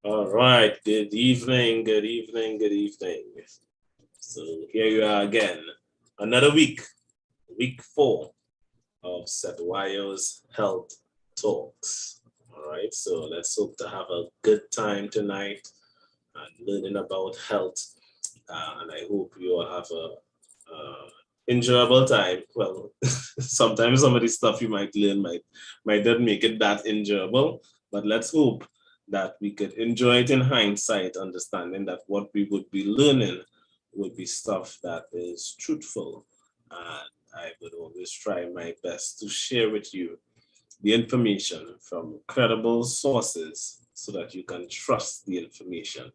All right, good evening, good evening, good evening. So here you are again, another week 4 of Chetwayo's Health Talks. All right, so let's hope to have a good time tonight and learning about health. And I hope you all have a enjoyable time. Well, sometimes some of the stuff you might learn might not make it that enjoyable, but let's hope that we could enjoy it in hindsight, understanding that what we would be learning would be stuff that is truthful. And I would always try my best to share with you the information from credible sources so that you can trust the information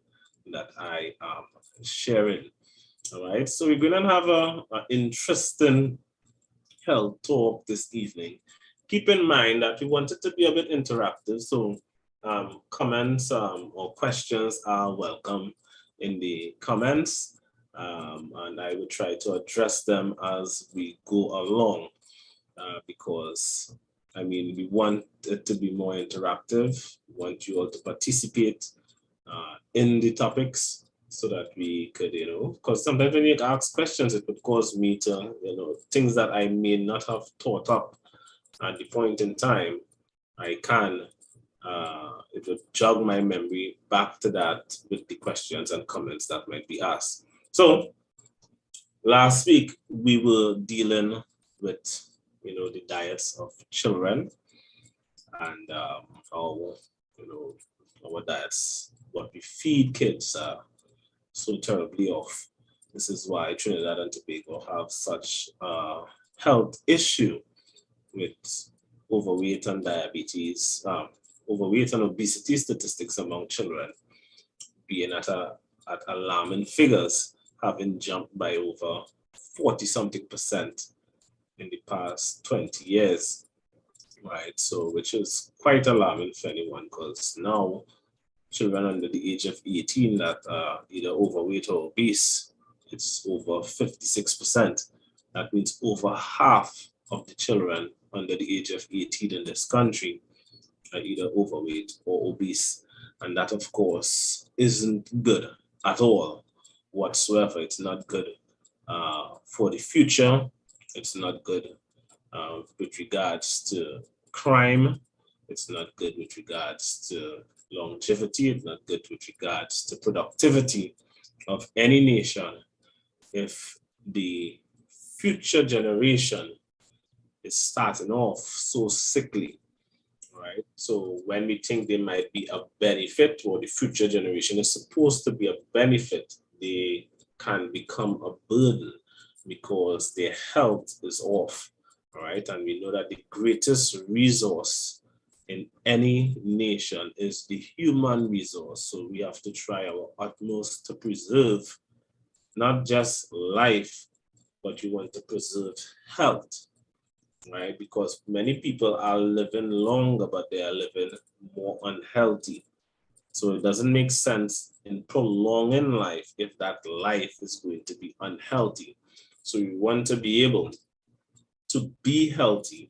that I am sharing. All right, so we're going to have an interesting health talk this evening. Keep in mind that we want it to be a bit interactive, so comments or questions are welcome in the comments, and I will try to address them as we go along because I mean, we want it to be more interactive. We want you all to participate in the topics so that we could, because sometimes when you ask questions, it would cause me to, things that I may not have thought up at the point in time. I can, it would jog my memory back to that with the questions and comments that might be asked. So last week we were dealing with the diets of children and how our diets, what we feed kids are so terribly off. This is why Trinidad and Tobago have such a health issue with overweight and diabetes, overweight and obesity statistics among children being at alarming figures, having jumped by over 40 something percent in the past 20 years, right? So, which is quite alarming for anyone because now children under the age of 18 that are either overweight or obese, it's over 56%. That means over half of the children under the age of 18 in this country are either overweight or obese. And that, of course, isn't good at all whatsoever. It's not good for the future. It's not good with regards to crime. It's not good with regards to longevity. It's not good with regards to productivity of any nation if the future generation is starting off so sickly, right? So when we think they might be a benefit or the future generation is supposed to be a benefit, they can become a burden because their health is off, right? And we know that the greatest resource in any nation is the human resource. So we have to try our utmost to preserve not just life, but you want to preserve health, right? Because many people are living longer, but they are living more unhealthy. So it doesn't make sense in prolonging life if that life is going to be unhealthy. So you want to be able to be healthy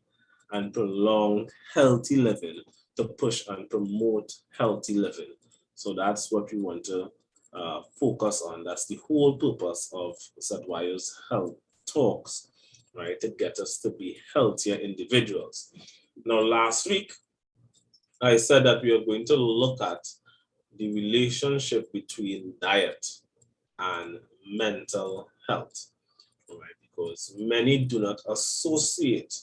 and prolong healthy living, to push and promote healthy living. So that's what we want to focus on. That's the whole purpose of Chetwayo's health talks, right? To get us to be healthier individuals. Now, last week, I said that we are going to look at the relationship between diet and mental health, right? Because many do not associate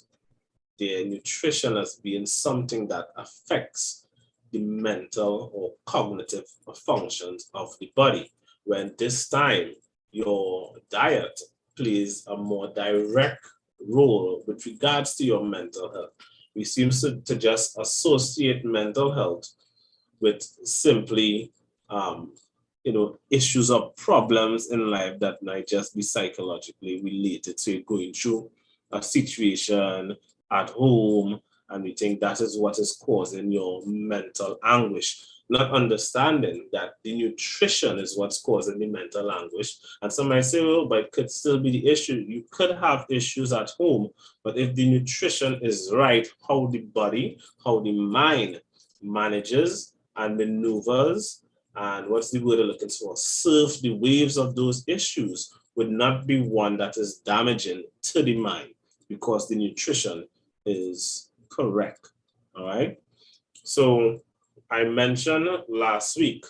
their nutrition as being something that affects the mental or cognitive functions of the body, when this time your diet plays a more direct role with regards to your mental health. We seem to just associate mental health with simply issues or problems in life that might just be psychologically related. So you're going through a situation at home, and we think that is what is causing your mental anguish, not understanding that the nutrition is what's causing the mental anguish. And some might say, oh, but it could still be the issue. You could have issues at home, but if the nutrition is right, how the body, how the mind manages and maneuvers and what's the word I'm looking for? Surf the waves of those issues would not be one that is damaging to the mind because the nutrition is correct. All right. So I mentioned last week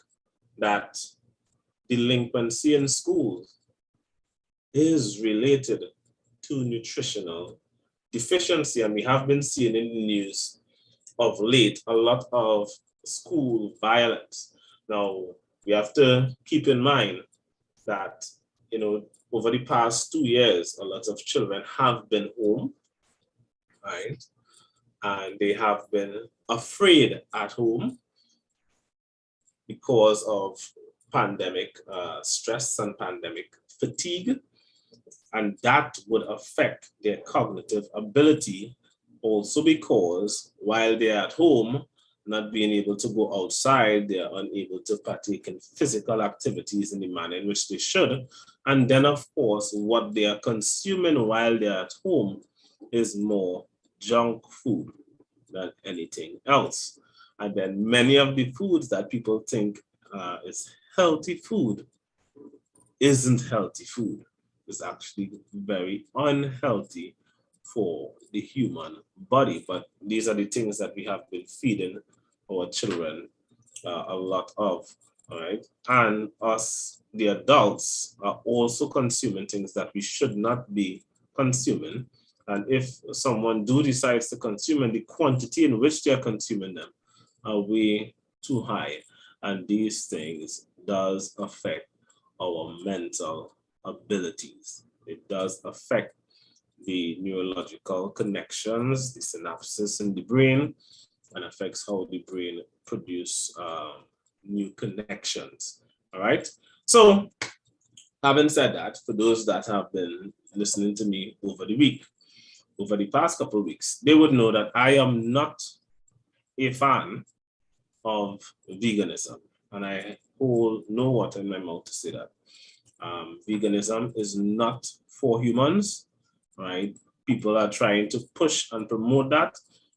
that delinquency in schools is related to nutritional deficiency, and we have been seeing in the news of late a lot of school violence. Now, we have to keep in mind that, over the past 2 years, a lot of children have been home, right? And they have been afraid at home because of pandemic stress and pandemic fatigue. And that would affect their cognitive ability also because while they're at home, not being able to go outside, they're unable to partake in physical activities in the manner in which they should. And then, of course, what they are consuming while they're at home is more junk food than anything else. And then many of the foods that people think is healthy food isn't healthy food. It's actually very unhealthy for the human body. But these are the things that we have been feeding our children a lot of, all right? And us, the adults, are also consuming things that we should not be consuming. And if someone decides to consume and the quantity in which they're consuming them are way too high, and these things does affect our mental abilities. It does affect the neurological connections, the synapses in the brain, and affects how the brain produce new connections. All right. So, having said that, for those that have been listening to me over the week, over the past couple of weeks, they would know that I am not a fan of veganism, and I hold no water in my mouth to say that. Veganism is not for humans, right? People are trying to push and promote that.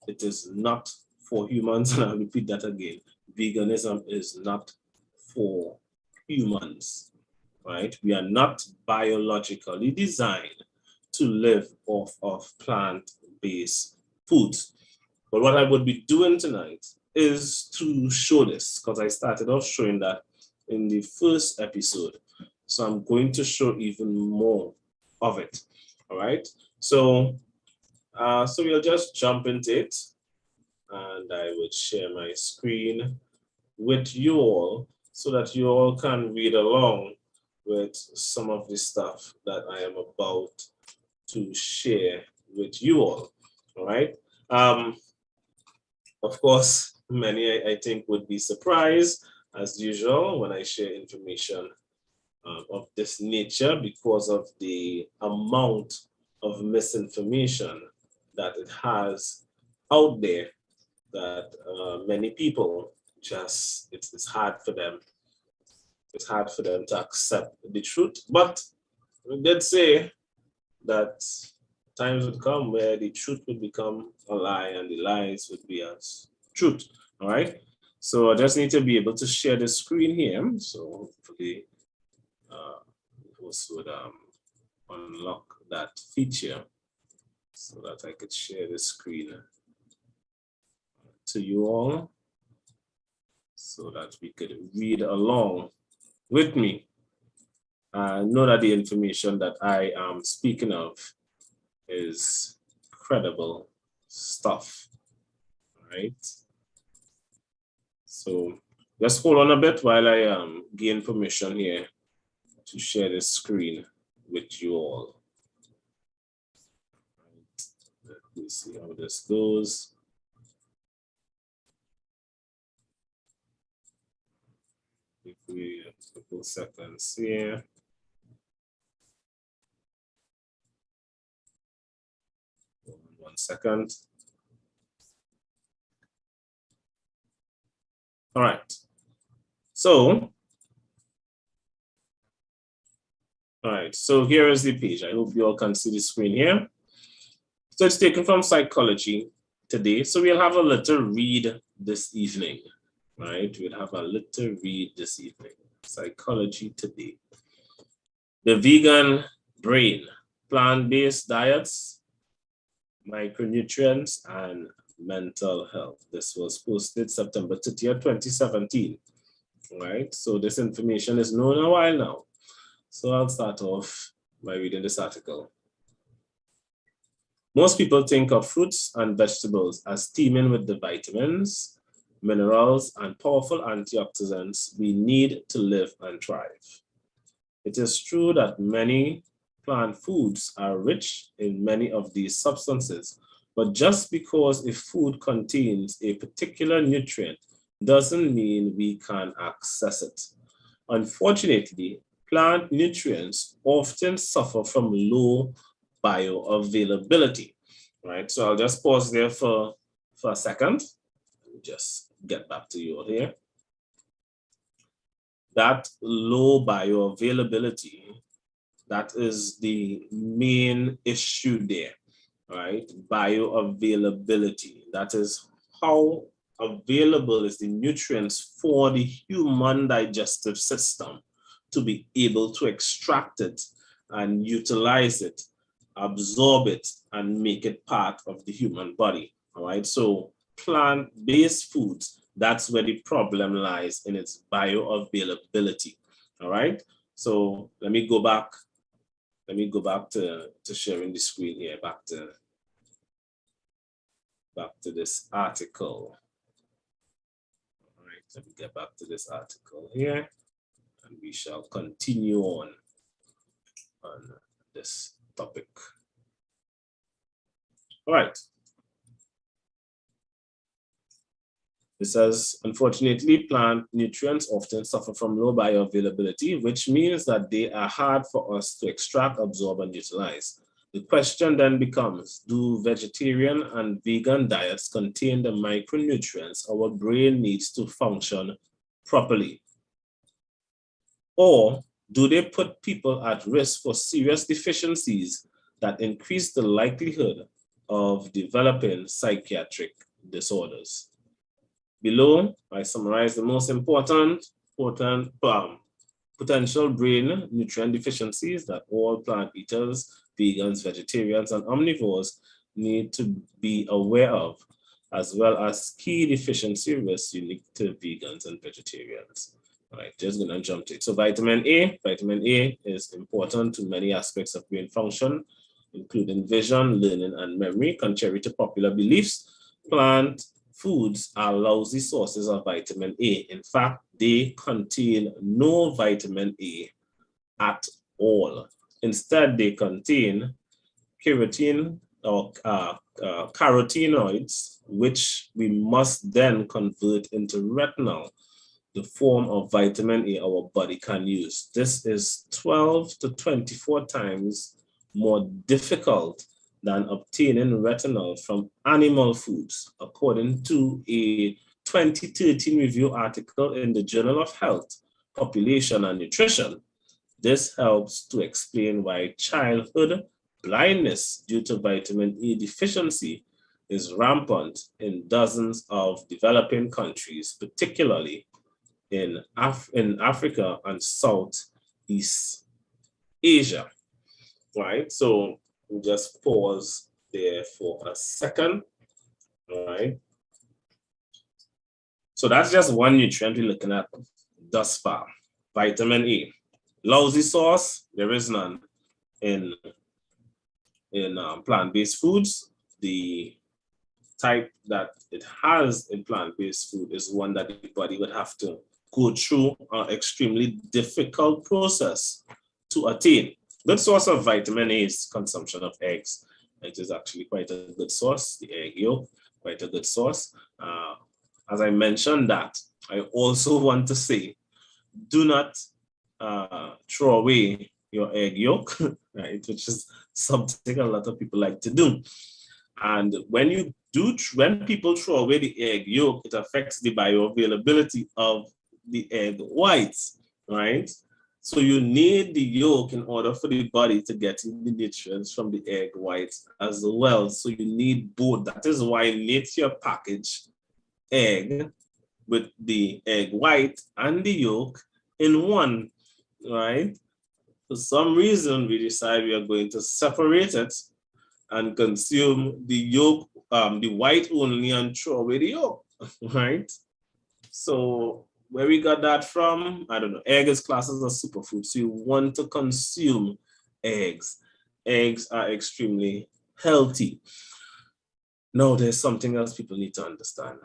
It is not for humans, and I'll repeat that again. Veganism is not for humans, right? We are not biologically designed to live off of plant-based foods. But what I would be doing tonight is to show this, because I started off showing that in the first episode. So I'm going to show even more of it. All right. So we'll just jump into it, and I would share my screen with you all so that you all can read along with some of the stuff that I am about to share with you all. All right. Of course, many I think would be surprised as usual when I share information of this nature because of the amount of misinformation that it has out there that many people just, it's hard for them. It's hard for them to accept the truth. But we did say that times would come where the truth would become a lie and the lies would be as truth. All right. So I just need to be able to share the screen here. So hopefully would unlock that feature so that I could share the screen to you all so that we could read along with me. Know that the information that I am speaking of is credible stuff, right? So just hold on a bit while I gain permission here to share the screen with you all. Right. Let me see how this goes. If we have a couple seconds here. One second. All right. So, all right, so here is the page. I hope you all can see the screen here. So it's taken from Psychology Today. So we'll have a little read this evening. right? We'll have a little read this evening. Psychology Today. The vegan brain, plant-based diets, micronutrients, and mental health. This was posted September 30th, 2017, right? So this information is known a while now. So I'll start off by reading this article. Most people think of fruits and vegetables as teeming with the vitamins, minerals, and powerful antioxidants we need to live and thrive. It is true that many plant foods are rich in many of these substances, but just because a food contains a particular nutrient doesn't mean we can access it. Unfortunately, plant nutrients often suffer from low bioavailability, right? So I'll just pause there for a second. Let me just get back to you all here. That low bioavailability, that is the main issue there, right? Bioavailability, that is how available is the nutrients for the human digestive system to be able to extract it and utilize it, absorb it, and make it part of the human body, all right? So plant-based foods, that's where the problem lies, in its bioavailability, all right? So let me go back to sharing the screen here, back to this article. All right, let me get back to this article here, and we shall continue on this topic. All right. It says, unfortunately, plant nutrients often suffer from low bioavailability, which means that they are hard for us to extract, absorb, and utilize. The question then becomes, do vegetarian and vegan diets contain the micronutrients our brain needs to function properly? Or do they put people at risk for serious deficiencies that increase the likelihood of developing psychiatric disorders? Below, I summarize the most important potential brain nutrient deficiencies that all plant eaters, vegans, vegetarians, and omnivores need to be aware of, as well as key deficiency risks unique to vegans and vegetarians. All right, just gonna jump to it. So vitamin A is important to many aspects of brain function, including vision, learning, and memory. Contrary to popular beliefs, plant foods are lousy sources of vitamin A. In fact, they contain no vitamin A at all. Instead, they contain carotene or carotenoids, which we must then convert into retinol, the form of vitamin A our body can use. This is 12 to 24 times more difficult than obtaining retinol from animal foods, according to a 2013 review article in the Journal of Health, Population and Nutrition. This helps to explain why childhood blindness due to vitamin A deficiency is rampant in dozens of developing countries, particularly in Africa and Southeast Asia, right? So we'll just pause there for a second, all right? So that's just one nutrient we're looking at thus far, vitamin A. Lousy source, there is none in plant-based foods. The type that it has in plant-based food is one that the body would have to go through an extremely difficult process to attain. Good source of vitamin A is consumption of eggs. It is actually quite a good source. The egg yolk, quite a good source. As I mentioned that, I also want to say, do not throw away your egg yolk, right? Which is something a lot of people like to do. And when people throw away the egg yolk, it affects the bioavailability of the egg whites, right? So you need the yolk in order for the body to get the nutrients from the egg whites as well. So you need both. That is why nature packaged egg with the egg white and the yolk in one, right? For some reason, we decide we are going to separate it and consume the yolk, the white only, and throw away the yolk, right? So where we got that from, I don't know. Egg is classed as a superfood, so you want to consume eggs. Eggs are extremely healthy. Now, there's something else people need to understand.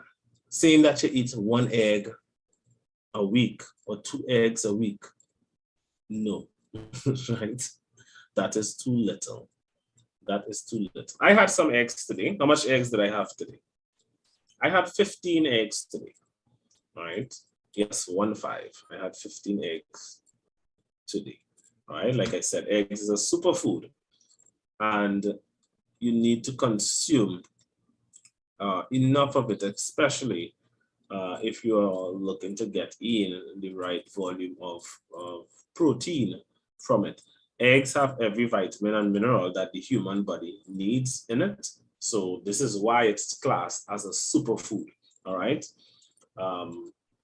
Saying that you eat 1 egg a week or 2 eggs a week, no, right? That is too little. That is too little. I had some eggs today. How much eggs did I have today? I had 15 eggs today, right? Yes, 1-5. I had 15 eggs today, right? Like I said, eggs is a superfood, and you need to consume enough of it, especially if you are looking to get in the right volume of protein from it. Eggs have every vitamin and mineral that the human body needs in it. So this is why it's classed as a superfood, all right?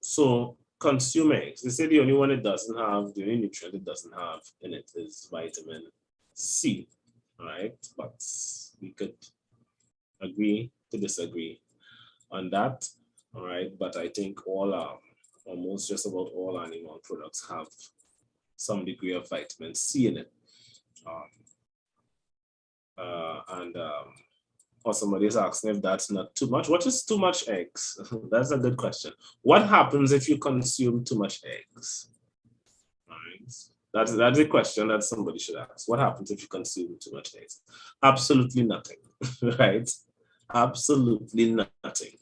So consume eggs. They say the only one it doesn't have, the only nutrient it doesn't have in it is vitamin C, all right? But we could agree to disagree on that, all right? But I think almost just about all animal products have some degree of vitamin C in it. Or somebody is asking if that's not too much. What is too much eggs? That's a good question. What happens if you consume too much eggs? All right. That's a question that somebody should ask. What happens if you consume too much eggs? Absolutely nothing, right? Absolutely nothing,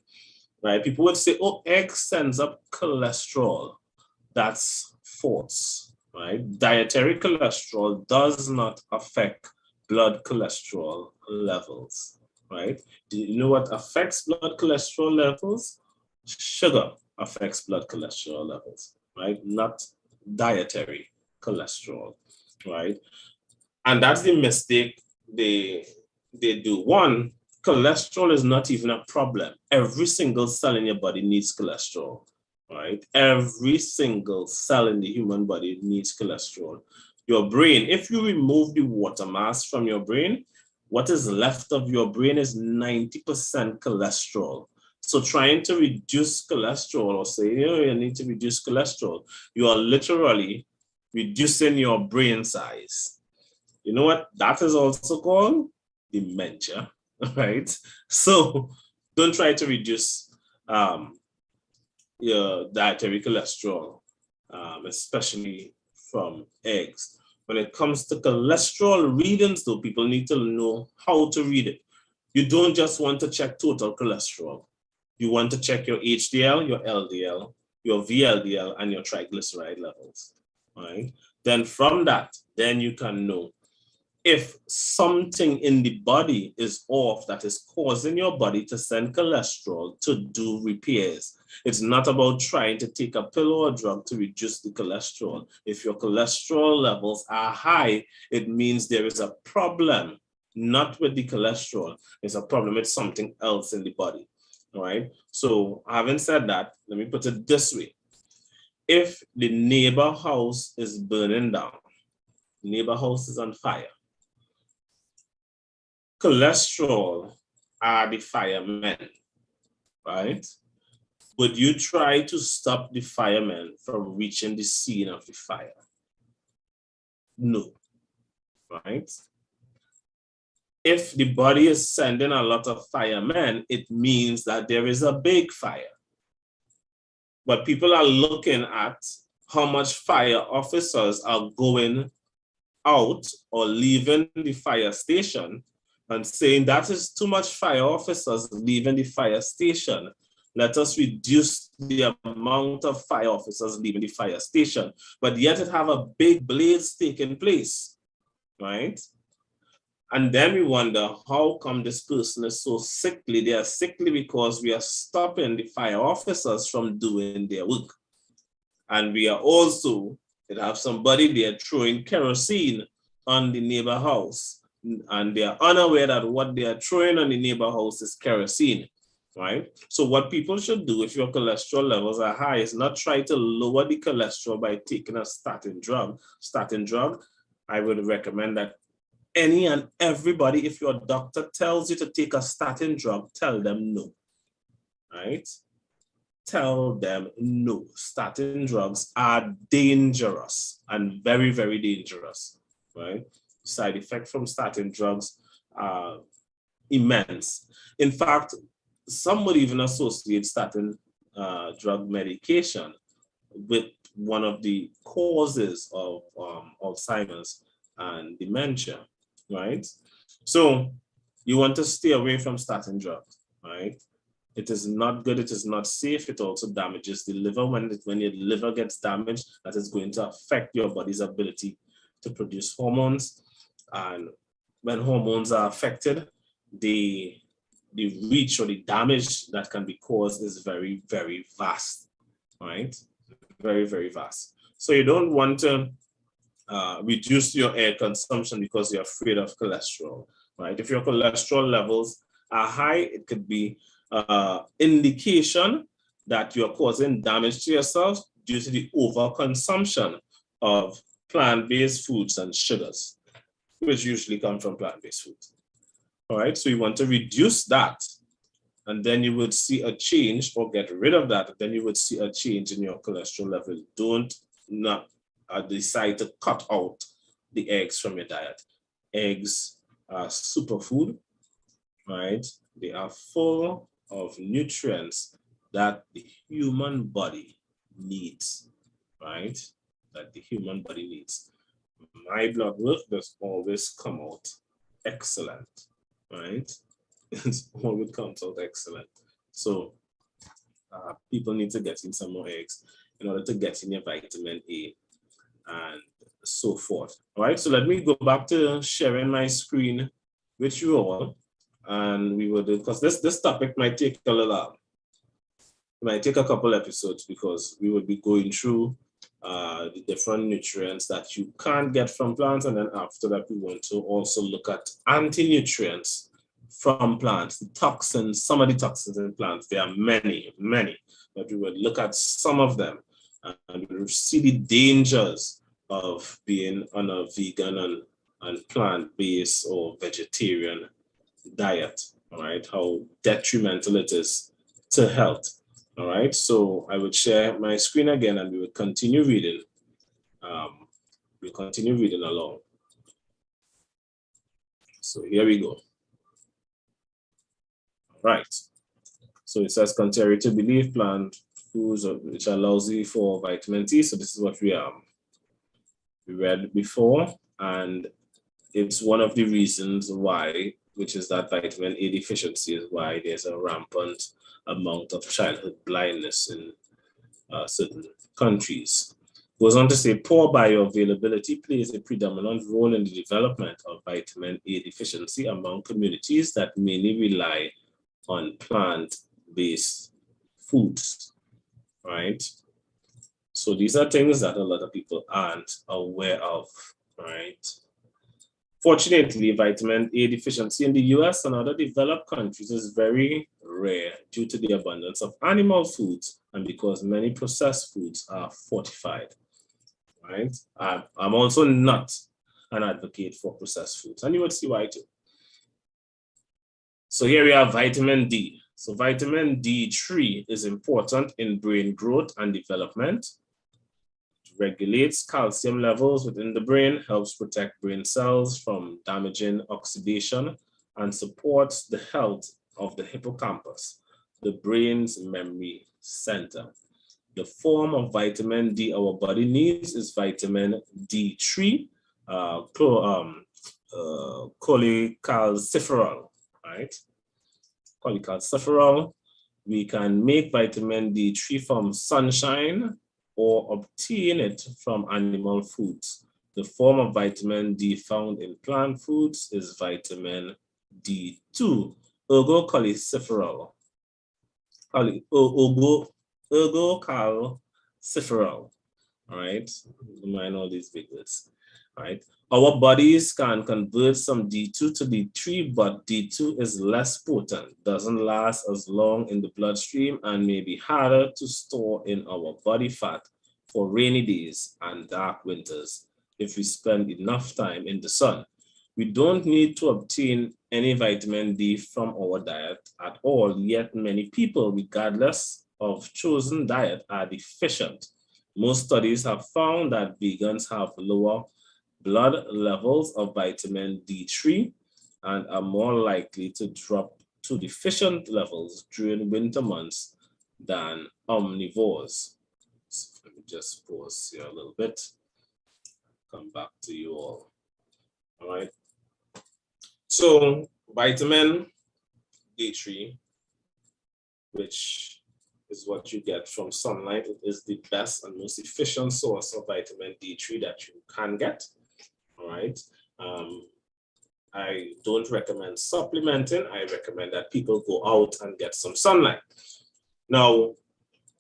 right? People would say, oh, eggs sends up cholesterol. That's false, right? Dietary cholesterol does not affect blood cholesterol levels, right? Do you know what affects blood cholesterol levels? Sugar affects blood cholesterol levels, right? Not dietary cholesterol, right? And that's the mistake they do. One, cholesterol is not even a problem. Every single cell in your body needs cholesterol, right? Every single cell in the human body needs cholesterol. Your brain, if you remove the water mass from your brain, what is left of your brain is 90% cholesterol. So trying to reduce cholesterol or say, you need to reduce cholesterol, you are literally reducing your brain size. You know what that is also called? Dementia, right? So don't try to reduce your dietary cholesterol, especially from eggs. When it comes to cholesterol readings, though, people need to know how to read it. You don't just want to check total cholesterol. You want to check your HDL, your LDL, your VLDL, and your triglyceride levels, right? Then from that, then you can know if something in the body is off that is causing your body to send cholesterol to do repairs. It's not about trying to take a pill or a drug to reduce the cholesterol. If your cholesterol levels are high, it means there is a problem, not with the cholesterol. It's a problem with something else in the body, all right? So having said that, let me put it this way. If the neighbor house is burning down, neighbor house is on fire, cholesterol are the firemen, right? Would you try to stop the firemen from reaching the scene of the fire? No, right? If the body is sending a lot of firemen, it means that there is a big fire. But people are looking at how much fire officers are going out or leaving the fire station and saying that is too much fire officers leaving the fire station. Let us reduce the amount of fire officers leaving the fire station, but yet it have a big blaze taking place, right? And then we wonder, how come this person is so sickly? They are sickly because we are stopping the fire officers from doing their work. And we are also, it have somebody there throwing kerosene on the neighbor house, and they are unaware that what they are throwing on the neighbor house is kerosene. right? So what people should do if your cholesterol levels are high is not try to lower the cholesterol by taking a statin drug. Statin drug, I would recommend that any and everybody, if your doctor tells you to take a statin drug, tell them no, right? Tell them no. Statin drugs are dangerous and very, very dangerous, right? Side effects from statin drugs are immense. In fact, some would even associate statin drug medication with one of the causes of Alzheimer's and dementia, right? So you want to stay away from statin drugs, right? It is not good, it is not safe, it also damages the liver. When your liver gets damaged, that is going to affect your body's ability to produce hormones. And when hormones are affected, the reach or the damage that can be caused is very, very vast, right? Very, very vast. So you don't want to reduce your air consumption because you're afraid of cholesterol, right? If your cholesterol levels are high, it could be indication that you're causing damage to yourself due to the overconsumption of plant-based foods and sugars, which usually come from plant-based foods. All right, so you want to reduce that, and then you would see a change, or get rid of that, then you would see a change in your cholesterol level. Don't not decide to cut out the eggs from your diet. Eggs are superfood, right? They are full of nutrients that the human body needs, right? That the human body needs. My blood work does always come out excellent, right? It always comes out excellent. So people need to get in some more eggs in order to get in your vitamin A and so forth. All right, so let me go back to sharing my screen with you all. And we will do, because this topic might take a little, it might take a couple episodes, because we will be going through the different nutrients that you can't get from plants. And then after that, we want to also look at anti-nutrients from plants, the toxins, some of the toxins in plants. There are many, many, but we will look at some of them and we'll see the dangers of being on a vegan and plant-based or vegetarian diet, all right, how detrimental it is to health. All right, so I would share my screen again and we would continue reading. We'll continue reading along. So here we go. All right, so it says, contrary to belief, plant foods which are lousy for vitamin T. So this is what we read before, and it's one of the reasons why, which is that vitamin A deficiency is why there's a rampant amount of childhood blindness in certain countries. Goes on to say, poor bioavailability plays a predominant role in the development of vitamin A deficiency among communities that mainly rely on plant-based foods, right? So these are things that a lot of people aren't aware of, right? Fortunately, vitamin A deficiency in the US and other developed countries is very rare due to the abundance of animal foods and because many processed foods are fortified, right? I'm also not an advocate for processed foods, and you would see why too. So here we have vitamin D. So vitamin D3 is important in brain growth and development. Regulates calcium levels within the brain, helps protect brain cells from damaging oxidation, and supports the health of the hippocampus, the brain's memory center. The form of vitamin D our body needs is vitamin D3, cholecalciferol, right? Cholecalciferol. We can make vitamin D3 from sunshine or obtain it from animal foods. The form of vitamin D found in plant foods is vitamin D2, ergocalciferol. Ergocalciferol, all right? Mind all these big words, all right? Our bodies can convert some D2 to D3, but D2 is less potent, doesn't last as long in the bloodstream, and may be harder to store in our body fat for rainy days and dark winters if we spend enough time in the sun. We don't need to obtain any vitamin D from our diet at all, yet many people, regardless of chosen diet, are deficient. Most studies have found that vegans have lower blood levels of vitamin D3 and are more likely to drop to deficient levels during winter months than omnivores. So let me just pause here a little bit. Come back to you all. All right. So vitamin D3, which is what you get from sunlight, it is the best and most efficient source of vitamin D3 that you can get. All right. I don't recommend supplementing. I recommend that people go out and get some sunlight. Now,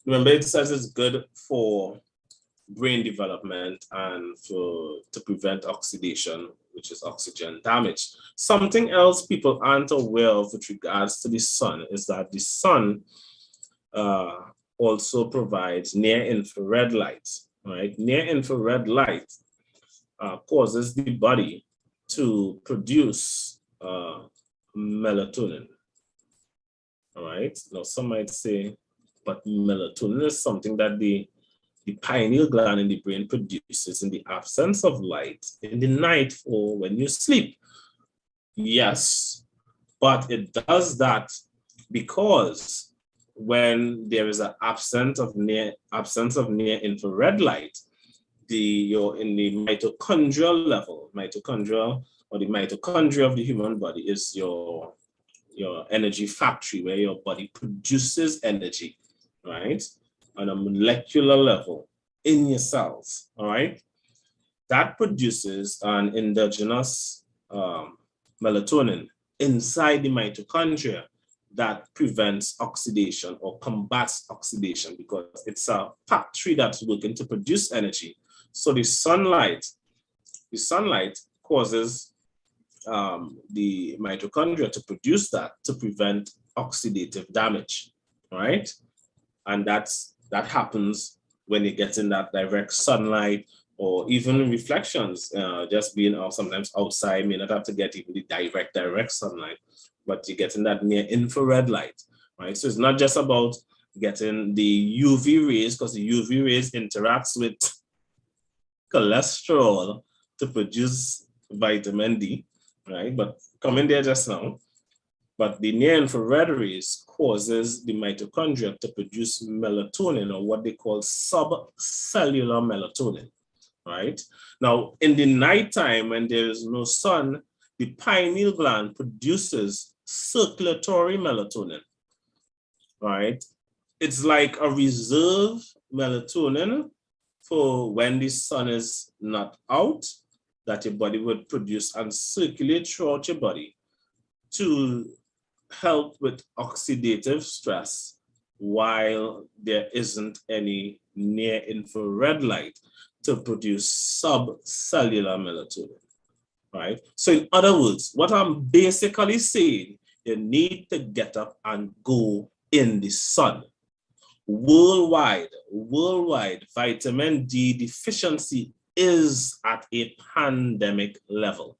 remember it says it's good for brain development and to prevent oxidation, which is oxygen damage. Something else people aren't aware of with regards to the sun is that the sun also provides near-infrared light, right? Near-infrared light causes the body to produce melatonin, all right? Now, some might say, but melatonin is something that the pineal gland in the brain produces in the absence of light in the night or when you sleep. Yes, but it does that because when there is an absence of near infrared light, you're in the mitochondrial level. Mitochondria, or the mitochondria of the human body, is your energy factory where your body produces energy, right? On a molecular level in your cells, all right? That produces an endogenous melatonin inside the mitochondria that prevents oxidation or combats oxidation because it's a factory that's working to produce energy. So the sunlight causes the mitochondria to produce that to prevent oxidative damage, right? And that happens when you get in that direct sunlight or even reflections, just being sometimes outside, may not have to get even the direct sunlight, but you get in that near infrared light, right? So it's not just about getting the UV rays, because the UV rays interacts with cholesterol to produce vitamin D, right? But coming there just now, but the near infrared rays causes the mitochondria to produce melatonin, or what they call subcellular melatonin, right? Now, in the nighttime, when there is no sun, the pineal gland produces circulatory melatonin, right? It's like a reserve melatonin for when the sun is not out, that your body would produce and circulate throughout your body to help with oxidative stress while there isn't any near infrared light to produce subcellular melatonin, right? So in other words, what I'm basically saying, you need to get up and go in the sun. Worldwide, vitamin D deficiency is at a pandemic level,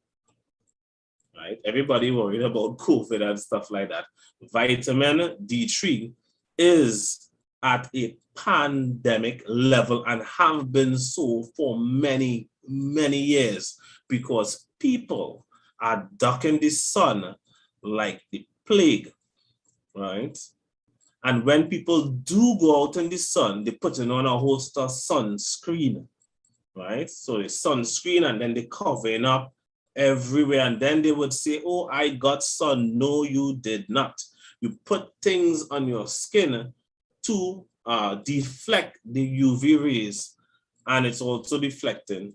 right? Everybody worried about COVID and stuff like that. Vitamin D3 is at a pandemic level and have been so for many, many years because people are ducking the sun like the plague, right? And when people do go out in the sun, they put on a host of sunscreen, right? So the sunscreen, and then they covering up everywhere. And then they would say, oh, I got sun. No, you did not. You put things on your skin to deflect the UV rays, and it's also deflecting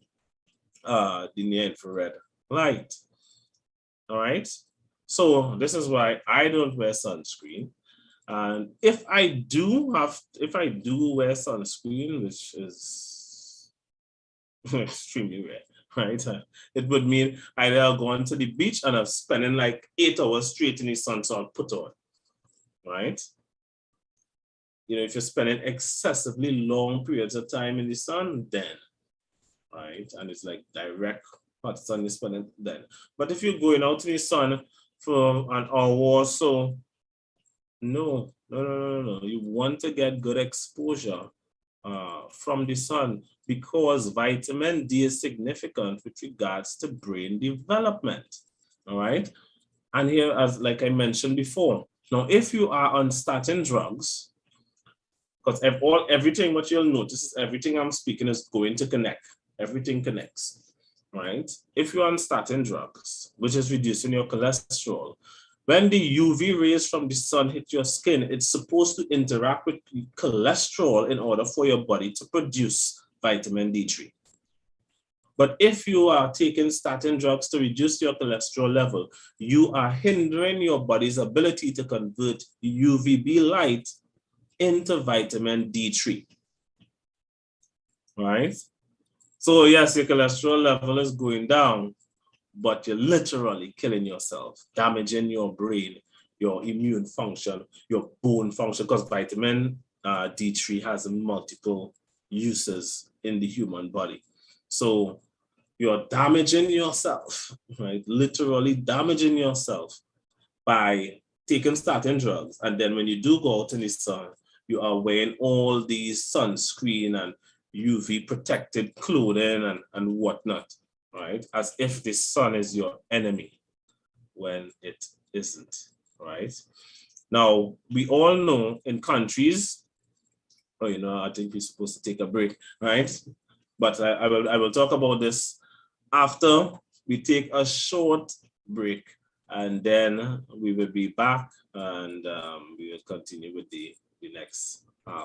the near infrared light. All right. So this is why I don't wear sunscreen. And if I do wear sunscreen, which is extremely rare, right? It would mean either I'll go to the beach and I'm spending like 8 hours straight in the sun, so I'll put on, right? You know, if you're spending excessively long periods of time in the sun, then, right? And it's like direct hot sun is spending then. But if you're going out in the sun for an hour or so, no. You want to get good exposure from the sun because vitamin D is significant with regards to brain development, all right? And here, as like I mentioned before, now if you are on statin drugs, because everything what you'll notice is everything I'm speaking is going to connect. Everything connects, right? If you're on statin drugs, which is reducing your cholesterol, when the UV rays from the sun hit your skin, it's supposed to interact with cholesterol in order for your body to produce vitamin D3. But if you are taking statin drugs to reduce your cholesterol level, you are hindering your body's ability to convert UVB light into vitamin D3, right? So yes, your cholesterol level is going down, but you're literally killing yourself, damaging your brain, your immune function, your bone function, because vitamin D3 has multiple uses in the human body. So you're damaging yourself, right? Literally damaging yourself by taking statin drugs. And then when you do go out in the sun, you are wearing all these sunscreen and UV protected clothing and whatnot, right? As if the sun is your enemy when it isn't, right? Now, we all know in countries, oh, you know, I think we're supposed to take a break, right? But I will talk about this after we take a short break, and then we will be back and we will continue with the next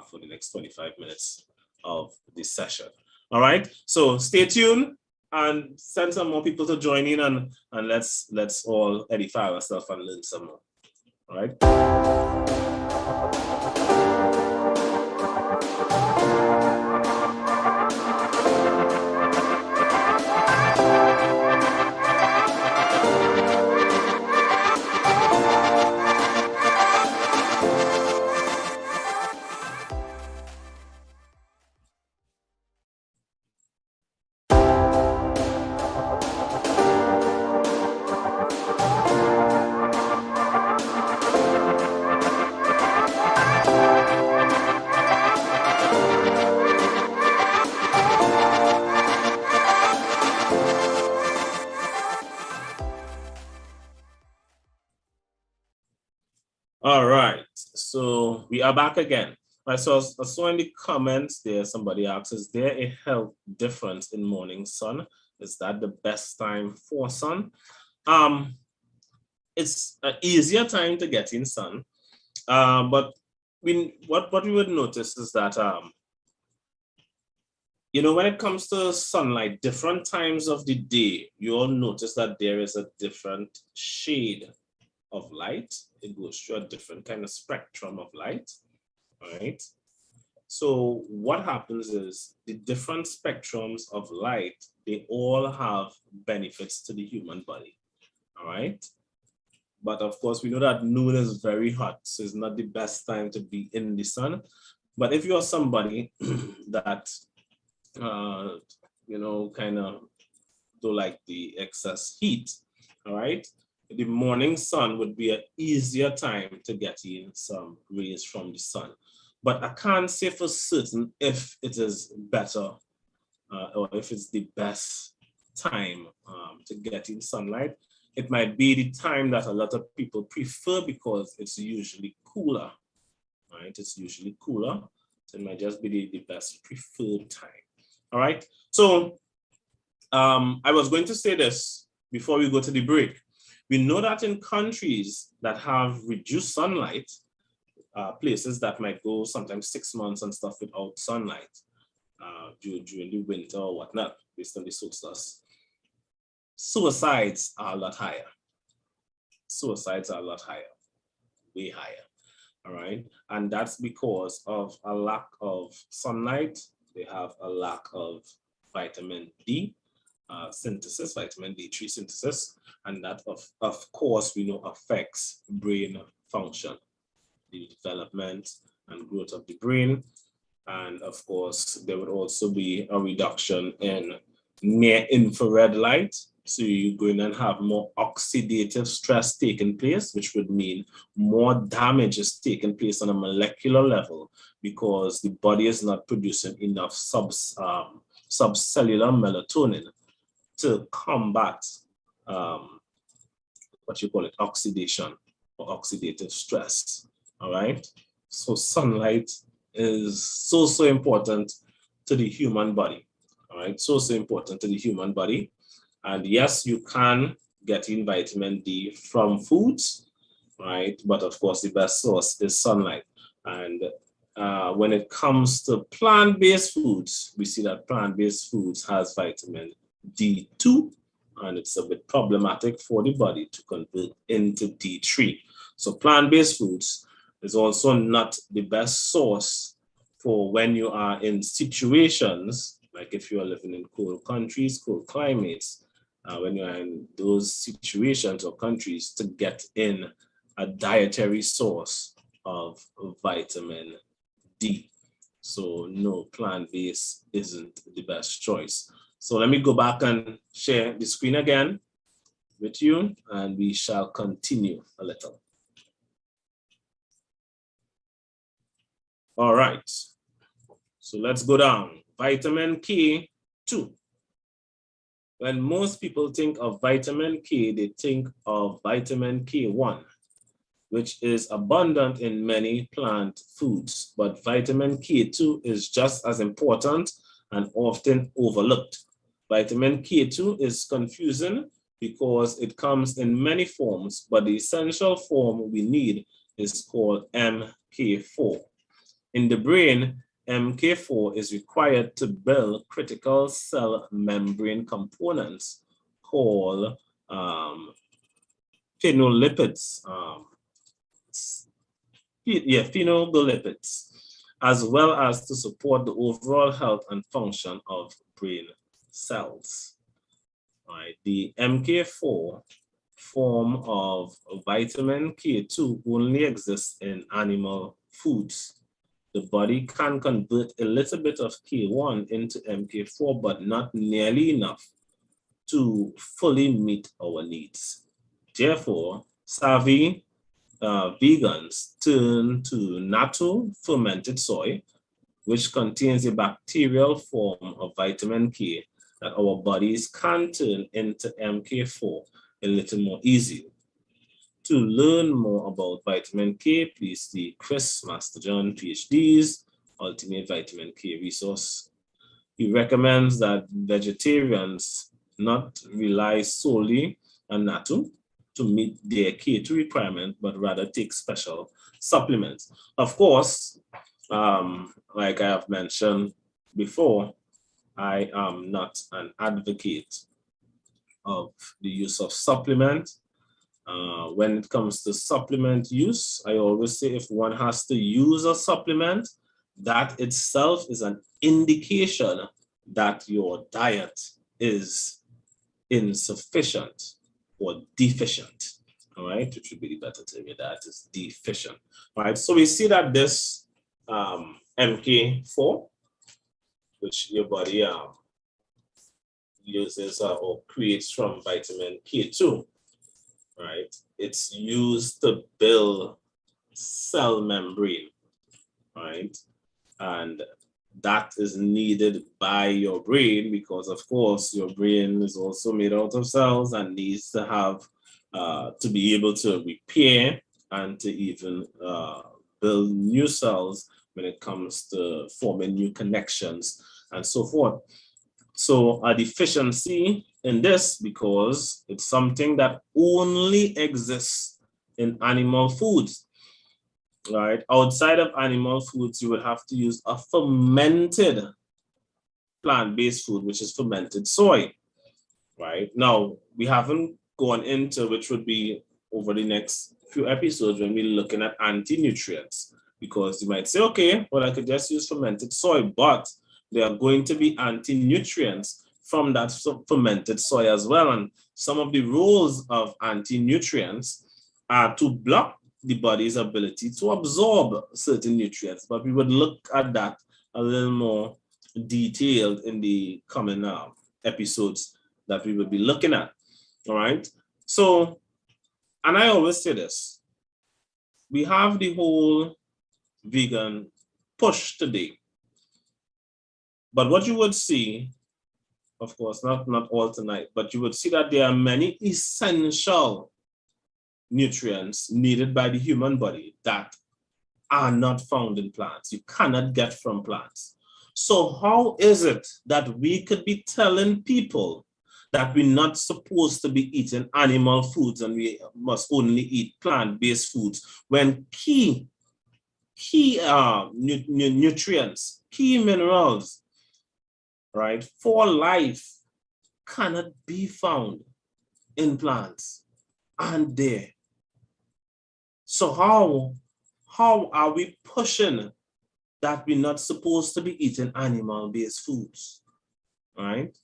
for the next 25 minutes of this session. All right, so stay tuned and send some more people to join in, and let's all edify ourselves and learn some more. All right. All right, so we are back again. I saw in the comments there, somebody asks, is there a health difference in morning sun? Is that the best time for sun? It's an easier time to get in sun, but what we would notice is that, you know, when it comes to sunlight, different times of the day, you'll notice that there is a different shade of light. It goes through a different kind of spectrum of light, right? So what happens is the different spectrums of light, they all have benefits to the human body, all right? But of course, we know that noon is very hot, so it's not the best time to be in the sun. But if you're somebody that, you know, kind of don't like the excess heat, all right? The morning sun would be an easier time to get in some rays from the sun. But I can't say for certain if it is better or if it's the best time to get in sunlight. It might be the time that a lot of people prefer because it's usually cooler, right? It's usually cooler. So it might just be the best preferred time. All right. So I was going to say this before we go to the break. We know that in countries that have reduced sunlight, places that might go sometimes 6 months and stuff without sunlight during the winter or whatnot, based on the solstice, suicides are a lot higher. Suicides are a lot higher, way higher, all right? And that's because of a lack of sunlight. They have a lack of vitamin D, synthesis, vitamin D3 synthesis, and that of course we know affects brain function, the development and growth of the brain. And of course, there would also be a reduction in near infrared light. So you're going to have more oxidative stress taking place, which would mean more damage is taking place on a molecular level because the body is not producing enough subcellular melatonin to combat what you call it, oxidation or oxidative stress. All right. So sunlight is so important to the human body. All right, so important to the human body. And yes, you can get in vitamin D from foods, right? But of course, the best source is sunlight. And when it comes to plant-based foods, we see that plant-based foods has vitamin D2, and it's a bit problematic for the body to convert into D3. So plant-based foods is also not the best source for when you are in situations, like if you are living in cold countries, cold climates, when you are in those situations or countries, to get in a dietary source of vitamin D. So no, plant-based isn't the best choice. So let me go back and share the screen again with you, and we shall continue a little. All right, so let's go down. Vitamin K2. When most people think of vitamin K, they think of vitamin K1, which is abundant in many plant foods, but vitamin K2 is just as important and often overlooked. Vitamin K2 is confusing because it comes in many forms, but the essential form we need is called MK4. In the brain, MK4 is required to build critical cell membrane components called phenolipids, phenolipids, as well as to support the overall health and function of brain cells. All right, the MK4 form of vitamin K2 only exists in animal foods. The body can convert a little bit of K1 into MK4, but not nearly enough to fully meet our needs. Therefore, savvy vegans turn to natto fermented soy, which contains a bacterial form of vitamin K that our bodies can turn into MK4 a little more easily. To learn more about vitamin K, please see Chris Masterjohn, PhD's Ultimate Vitamin K resource. He recommends that vegetarians not rely solely on natto to meet their K2 requirement, but rather take special supplements. Of course, like I have mentioned before, I am not an advocate of the use of supplements. When it comes to supplement use, I always say if one has to use a supplement, that itself is an indication that your diet is insufficient or deficient. All right, which would be the better term, your diet is deficient. All right, so we see that this MK4, which your body uses or creates from vitamin K2, right? It's used to build cell membrane, right? And that is needed by your brain because, of course, your brain is also made out of cells and needs to have, to be able to repair and to even build new cells when it comes to forming new connections and so forth. So a deficiency in this, because it's something that only exists in animal foods, right? Outside of animal foods, you would have to use a fermented plant-based food, which is fermented soy, right? Now, we haven't gone into, which would be over the next few episodes when we're looking at anti-nutrients, because you might say, okay, well, I could just use fermented soy, but there are going to be anti-nutrients from that fermented soy as well. And some of the roles of anti-nutrients are to block the body's ability to absorb certain nutrients. But we would look at that a little more detailed in the coming episodes that we will be looking at. All right. So, and I always say this, we have the whole vegan push today. But what you would see, of course, not all tonight, but you would see that there are many essential nutrients needed by the human body that are not found in plants. You cannot get from plants. So how is it that we could be telling people that we're not supposed to be eating animal foods and we must only eat plant-based foods when key nutrients, key minerals, right, for life cannot be found in plants and there? So how are we pushing that we're not supposed to be eating animal-based foods, right?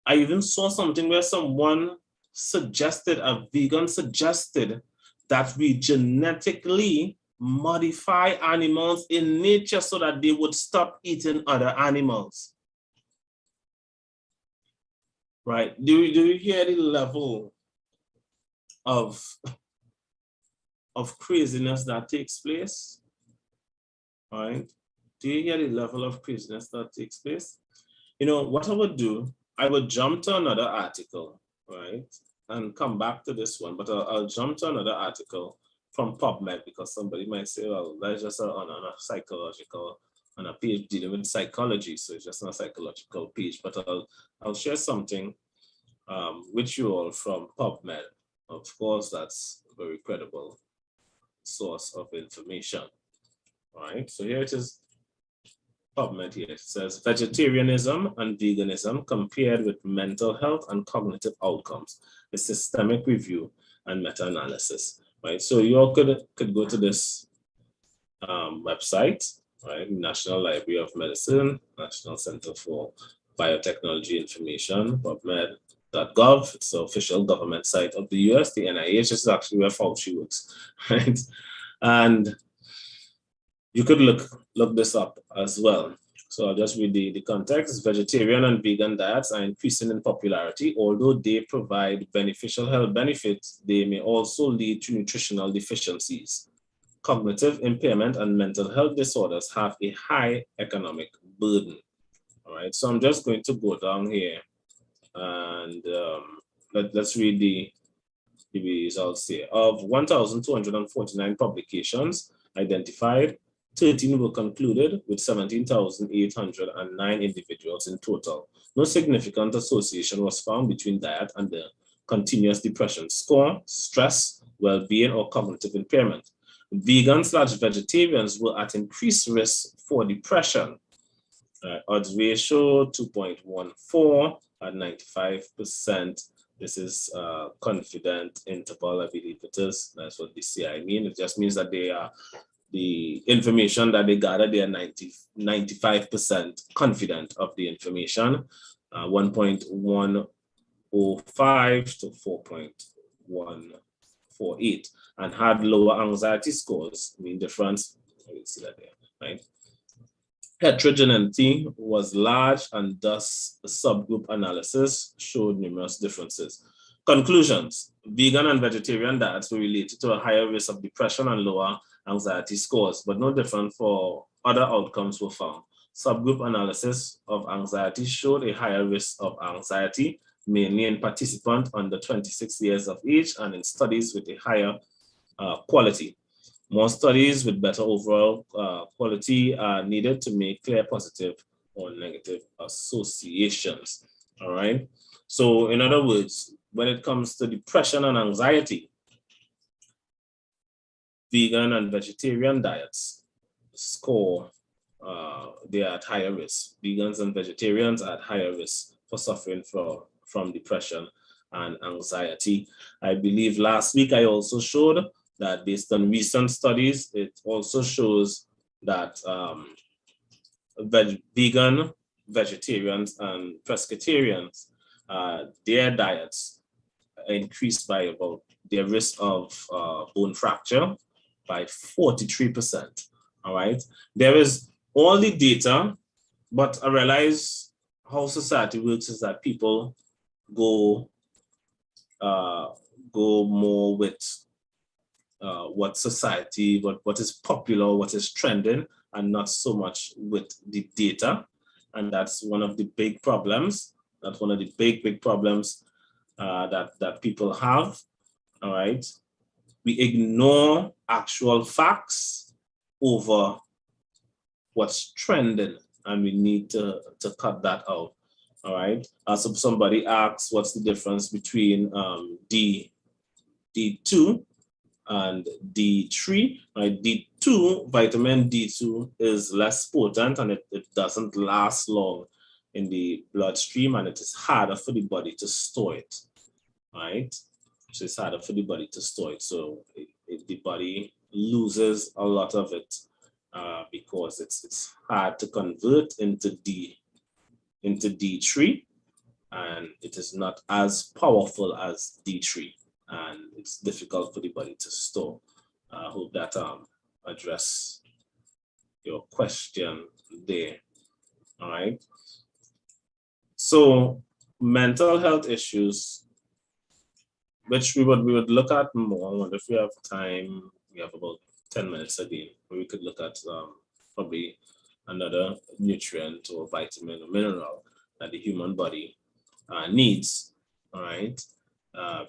I even saw something where someone suggested, a vegan suggested, that we genetically modify animals in nature so that they would stop eating other animals. Right? Do you hear the level of craziness that takes place? Right? Do you hear the level of craziness that takes place? You know, what I would do, I would jump to another article, right? And come back to this one, but I'll jump to another article from PubMed, because somebody might say, well, that's just on a psychological, on a page dealing with psychology, so it's just not a psychological page, but I'll share something with you all from PubMed. Of course, that's a very credible source of information. All right, so here it is, PubMed here. It says, vegetarianism and veganism compared with mental health and cognitive outcomes, a systemic review and meta-analysis, right? So you all could go to this website, right? National Library of Medicine, National Center for Biotechnology Information, PubMed.gov. It's the official government site of the US. The NIH is actually where Fauci works, right? And you could look this up as well. So I'll just read the context. Vegetarian and vegan diets are increasing in popularity. Although they provide beneficial health benefits, they may also lead to nutritional deficiencies. Cognitive impairment and mental health disorders have a high economic burden. All right, so I'm just going to go down here and let's read the results here. Of 1,249 publications identified, 13 were concluded with 17,809 individuals in total. No significant association was found between diet and the continuous depression score, stress, well-being, or cognitive impairment. Vegans/vegetarians were at increased risk for depression. Odds ratio 2.14 at 95%. This is confident interval, I believe it is. That's what the CI mean. It just means that they are the information that they gather, they are 95% confident of the information, 1.105 to 4.148, and had lower anxiety scores. I mean, difference, I will see that there, right? Heterogeneity was large, and thus the subgroup analysis showed numerous differences. Conclusions: vegan and vegetarian diets were related to a higher risk of depression and lower anxiety scores, but no different for other outcomes were found. Subgroup analysis of anxiety showed a higher risk of anxiety, mainly in participants under 26 years of age and in studies with a higher quality. More studies with better overall quality are needed to make clear positive or negative associations. All right. So in other words, when it comes to depression and anxiety, vegan and vegetarian diets score, they are at higher risk. Vegans and vegetarians are at higher risk for suffering from depression and anxiety. I believe last week I also showed that based on recent studies, it also shows that vegan vegetarians and pescatarians, their diets increased by about their risk of bone fracture by 43%. All right. There is all the data, but I realize how society works is that people go more with what society, what is popular, what is trending, and not so much with the data. And that's one of the big problems. That's one of the big problems that people have. All right. We ignore actual facts over what's trending, and we need to cut that out. All right. So somebody asks, what's the difference between D2 and D3? Right. D2, vitamin D2 is less potent, and it doesn't last long in the bloodstream, and it is harder for the body to store it. Right. So it's harder for the body to store it. So the body loses a lot of it because it's hard to convert into D3, and it is not as powerful as D3, and it's difficult for the body to store. I hope that address your question there. All right. So mental health issues, which we would look at more. I wonder if we have time. We have about 10 minutes again, where we could look at probably another nutrient or vitamin or mineral that the human body needs. All right,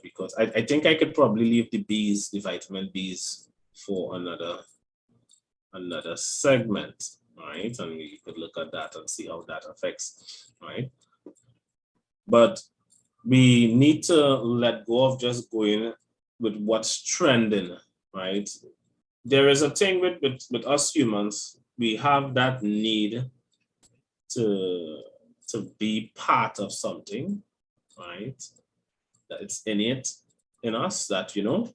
because I think I could probably leave the vitamin Bs for another segment. All right, and we could look at that and see how that affects. All right, but we need to let go of just going with what's trending, right? There is a thing with us humans, we have that need to be part of something, right? That it's innate in us, that, you know,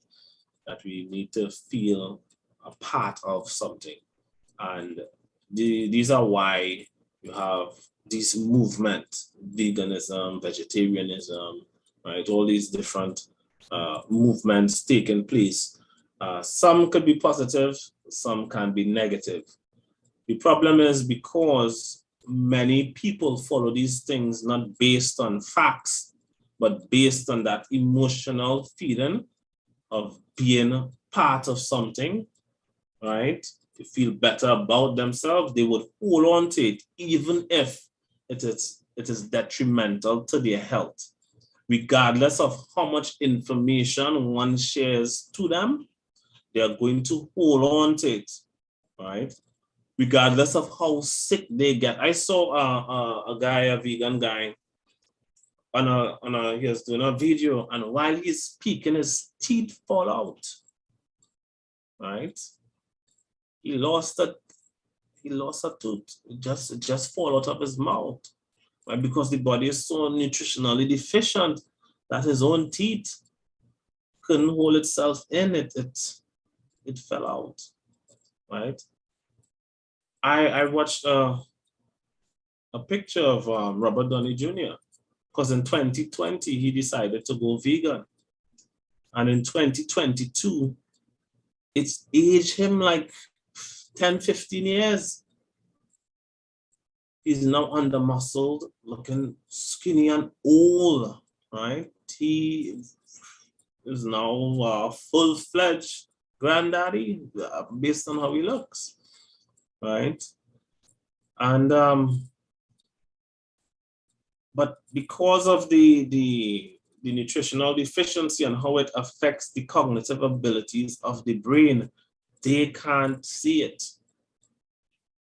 that we need to feel a part of something. And these are why you have this movement, veganism, vegetarianism, right? All these different movements taking place. Some could be positive, some can be negative. The problem is because many people follow these things not based on facts, but based on that emotional feeling of being part of something, right? To feel better about themselves, they would hold on to it, even if it is detrimental to their health. Regardless of how much information one shares to them, they are going to hold on to it, right? Regardless of how sick they get. I saw a vegan guy, he was doing a video, and while he's speaking, his teeth fall out, right? He lost a tooth. It just fall out of his mouth, right? Because the body is so nutritionally deficient that his own teeth couldn't hold itself in. It fell out, right? I watched a picture of Robert Downey Jr. because in 2020 he decided to go vegan, and in 2022 it's aged him like 10-15 years. He's now under muscled, looking skinny and old, right? He is now a full-fledged granddaddy based on how he looks, right? And but because of the nutritional deficiency and how it affects the cognitive abilities of the brain, they can't see it.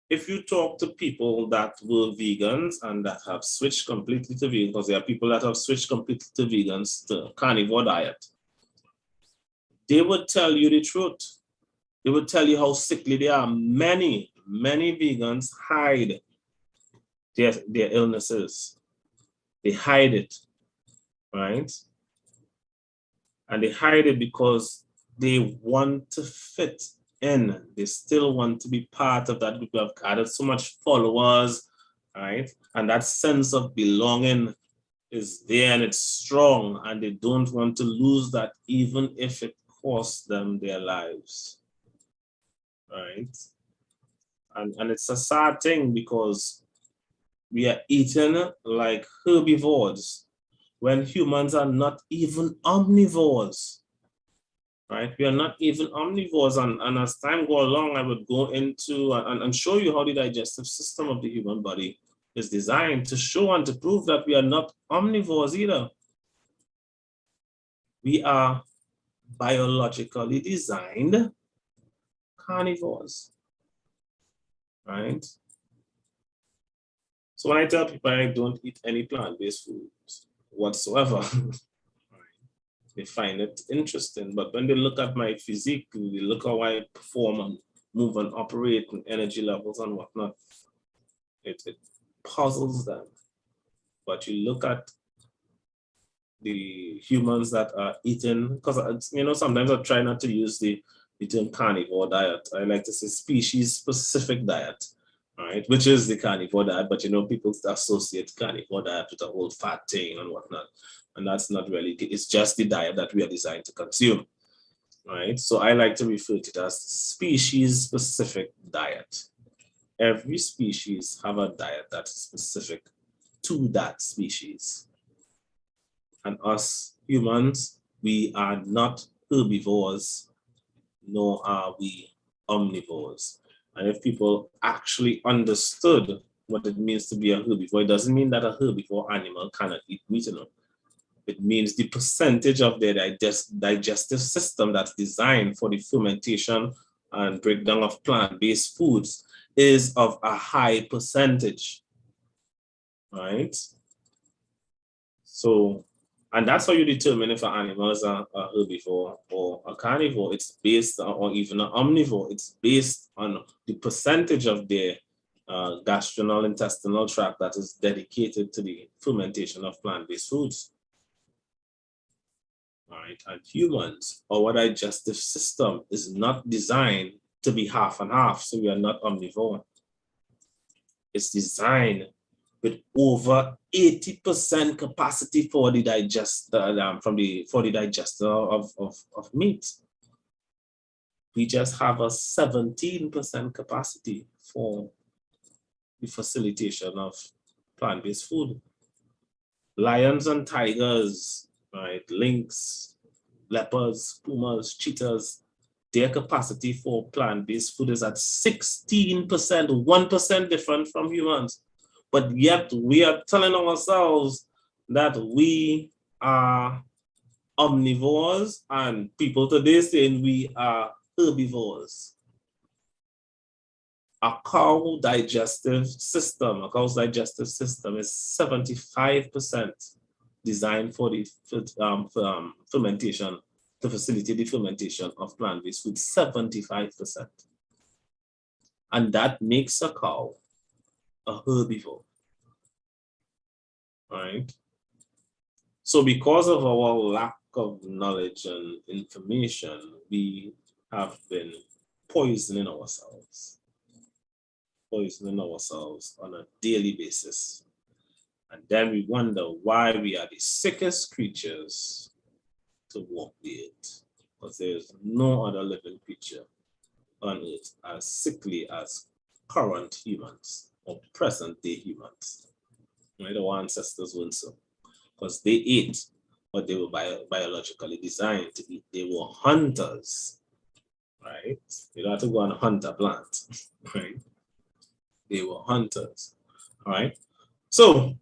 If you talk to people that were vegans and that have switched completely to vegan, because there are people that have switched completely to vegans, to carnivore diet, they would tell you the truth. They would tell you how sickly they are. Many vegans hide their illnesses. They hide it, right? And they hide it because they want to fit in. They still want to be part of that group. I've gathered so much followers. right? And that sense of belonging is there and it's strong, and they don't want to lose that even if it costs them their lives, right? And it's a sad thing because we are eating like herbivores when humans are not even omnivores, right? We are not even omnivores. And as time go along, I would go into and show you how the digestive system of the human body is designed to show and to prove that we are not omnivores either. We are biologically designed carnivores, right? So when I tell people I don't eat any plant-based foods whatsoever, they find it interesting. But when they look at my physique, they look how I perform and move and operate and energy levels and whatnot, it puzzles them. But you look at the humans that are eating, because sometimes I try not to use the term carnivore diet. I like to say species-specific diet, right? Which is the carnivore diet, but people associate carnivore diet with a whole fat thing and whatnot. And that's not really, it's just the diet that we are designed to consume, right? So I like to refer to it as species-specific diet. Every species have a diet that's specific to that species. And us humans, we are not herbivores, nor are we omnivores. And if people actually understood what it means to be a herbivore, it doesn't mean that a herbivore animal cannot eat meat. It means the percentage of their digestive system that's designed for the fermentation and breakdown of plant-based foods is of a high percentage, right? So, and that's how you determine if an animal is a herbivore or a carnivore. It's based on, or even an omnivore. It's based on the percentage of their gastrointestinal tract that is dedicated to the fermentation of plant-based foods. All right, and humans, our digestive system is not designed to be half and half, so we are not omnivore. It's designed with over 80% capacity for the digester of meat. We just have a 17% capacity for the facilitation of plant-based food. Lions and tigers, right, lynx, leopards, pumas, cheetahs, their capacity for plant-based food is at 16%, 1% different from humans. But yet we are telling ourselves that we are omnivores, and people today saying we are herbivores. A cow's digestive system is 75% designed for the fermentation, to facilitate the fermentation of plant-based food, 75%. And that makes a cow a herbivore, right? So because of our lack of knowledge and information, we have been poisoning ourselves on a daily basis. And then we wonder why we are the sickest creatures to walk the earth, because there's no other living creature on earth as sickly as current humans or present day humans. Right? Our ancestors weren't so, because they ate what they were biologically designed to eat. They were hunters, right? You don't have to go and hunt a plant, right? They were hunters, all right? So,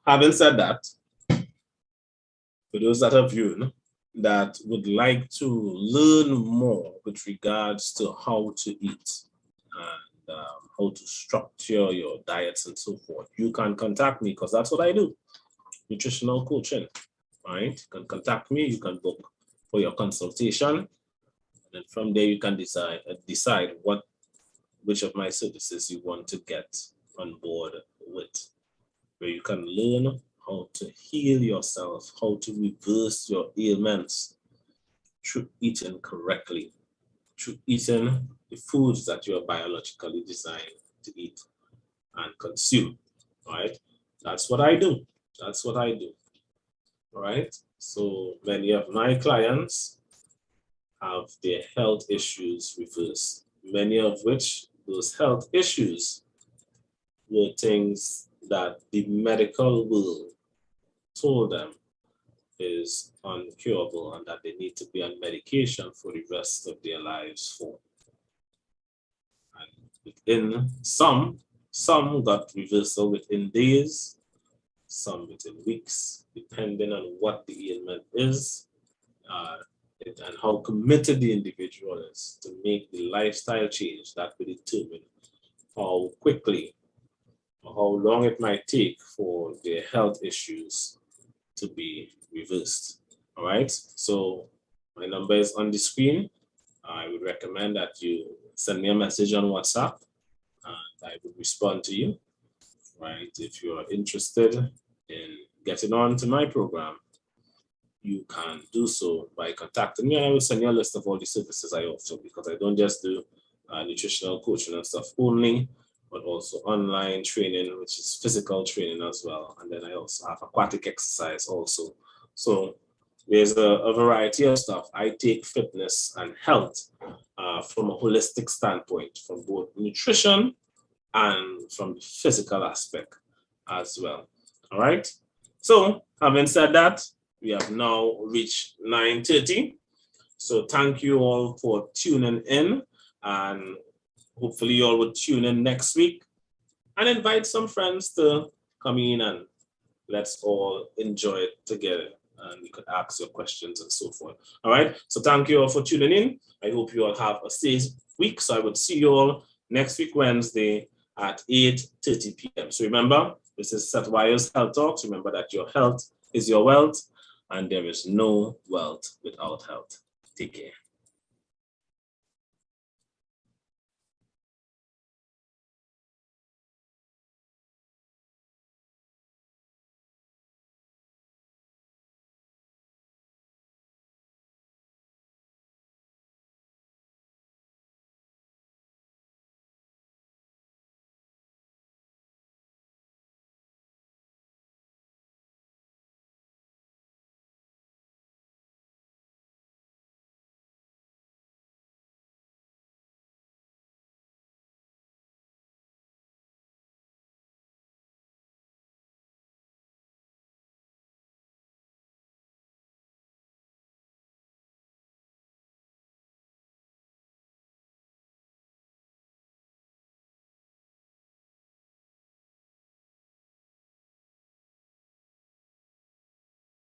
having said that, for those that have viewed that would like to learn more with regards to how to eat and how to structure your diets and so forth, you can contact me, because that's what I do, nutritional coaching, right? You can contact me, you can book for your consultation, and then from there you can decide which of my services you want to get on board with, where you can learn how to heal yourself, how to reverse your ailments through eating correctly, through eating the foods that you are biologically designed to eat. and consume, right? That's what I do. That's what I do, all right? So many of my clients have their health issues reversed, many of which those health issues were things that the medical world told them is uncurable and that they need to be on medication for the rest of their lives for. And within some got reversal within days, some within weeks, depending on what the ailment is, and how committed the individual is to make the lifestyle change. That will determine how quickly or how long it might take for their health issues to be reversed. All right, so my number is on the screen. I would recommend that you send me a message on WhatsApp and I will respond to you, right? If you're interested in getting on to my program, you can do so by contacting me, and I will send you a list of all the services I offer, because I don't just do nutritional coaching and stuff only, but also online training, which is physical training as well. And then I also have aquatic exercise also. So there's a variety of stuff. I take fitness and health from a holistic standpoint, from both nutrition and from the physical aspect as well. All right. So having said that, we have now reached 9:30. So thank you all for tuning in, and hopefully you all will tune in next week and invite some friends to come in and let's all enjoy it together. And you could ask your questions and so forth. All right. So thank you all for tuning in. I hope you all have a safe week. So I would see you all next week, Wednesday at 8:30 p.m. So remember, this is Chetwayo's Health Talks. Remember that your health is your wealth, and there is no wealth without health. Take care.